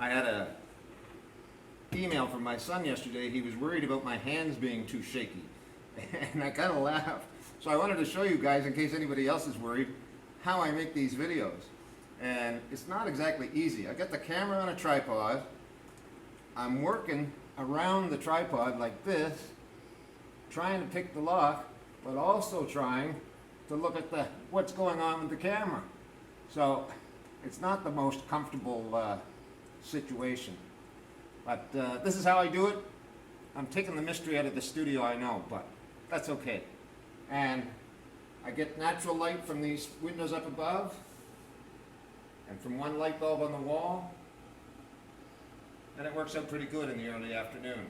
I had a email from my son yesterday. He was worried about my hands being too shaky. And I kind of laughed. So I wanted to show you guys, in case anybody else is worried, how I make these videos. And it's not exactly easy. I got the camera on a tripod. I'm working around the tripod like this, trying to pick the lock, but also trying to look at what's going on with the camera. So it's not the most comfortable situation. But this is how I do it. I'm taking the mystery out of the studio, I know, but that's okay. And I get natural light from these windows up above and from one light bulb on the wall, and it works out pretty good in the early afternoon.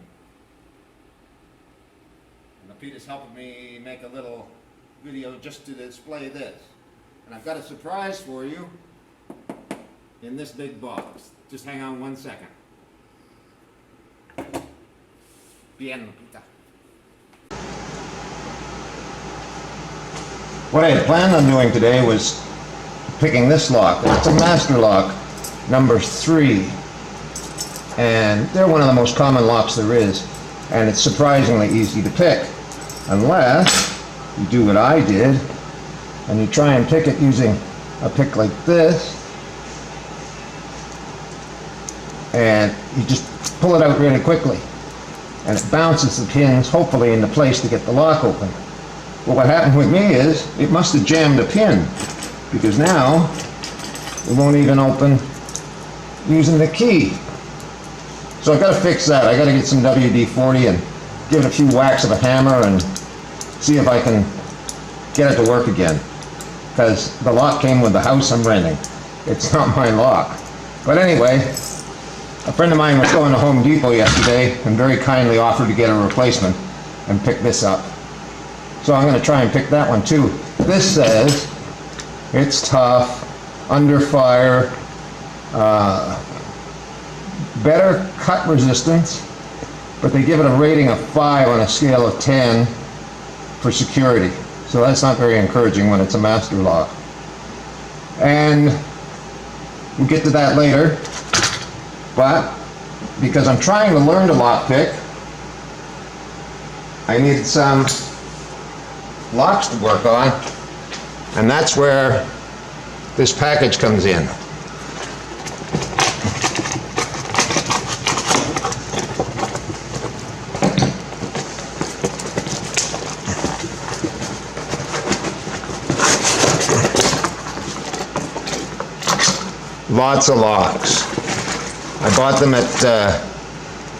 And Peter's helping me make a little video just to display this. And I've got a surprise for you in this big box. Just hang on 1 second. Bien, Peter. What I had planned on doing today was picking this lock. It's a master lock, number 3. And they're one of the most common locks there is. And it's surprisingly easy to pick. Unless you do what I did, and you try and pick it using a pick like this. And you just pull it out really quickly. And it bounces the pins, hopefully, into place to get the lock open. Well, what happened with me is, it must have jammed a pin, because now it won't even open using the key. So I've got to fix that. I've got to get some WD-40 and give it a few whacks of a hammer and see if I can get it to work again. Because the lock came with the house I'm renting. It's not my lock. But anyway, a friend of mine was going to Home Depot yesterday and very kindly offered to get a replacement and pick this up. So I'm going to try and pick that one too. This says it's tough, under fire, better cut resistance, but they give it a rating of 5 on a scale of 10 for security. So that's not very encouraging when it's a master lock. And we'll get to that later. But because I'm trying to learn to lockpick, I needed some locks to work on, and that's where this package comes in. Lots of locks. I bought them at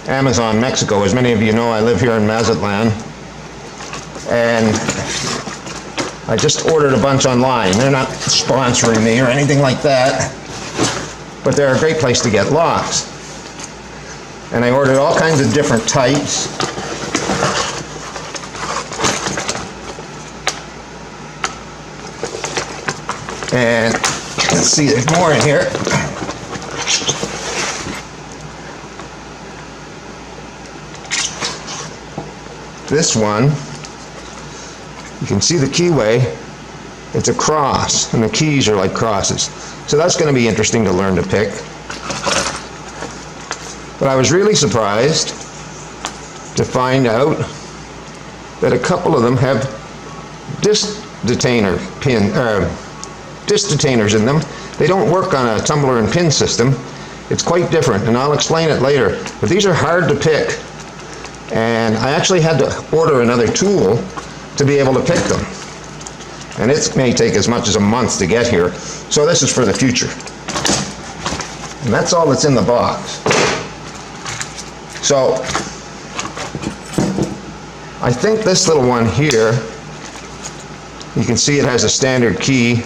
Amazon, Mexico. As many of you know, I live here in Mazatlan. And I just ordered a bunch online. They're not sponsoring me or anything like that, but they're a great place to get locks. And I ordered all kinds of different types. And let's see, there's more in here. This one, you can see the keyway, it's a cross, and the keys are like crosses. So that's going to be interesting to learn to pick. But I was really surprised to find out that a couple of them have disc detainers in them. They don't work on a tumbler and pin system. It's quite different, and I'll explain it later. But these are hard to pick. And I actually had to order another tool to be able to pick them. And it may take as much as a month to get here. So this is for the future. And that's all that's in the box. So I think this little one here, you can see it has a standard key.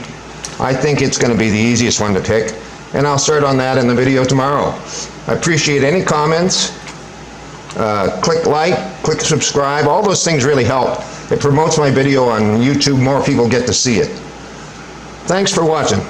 I think it's going to be the easiest one to pick. And I'll start on that in the video tomorrow. I appreciate any comments. Click like, click subscribe, all those things really help. It promotes my video on YouTube, more people get to see it. Thanks for watching.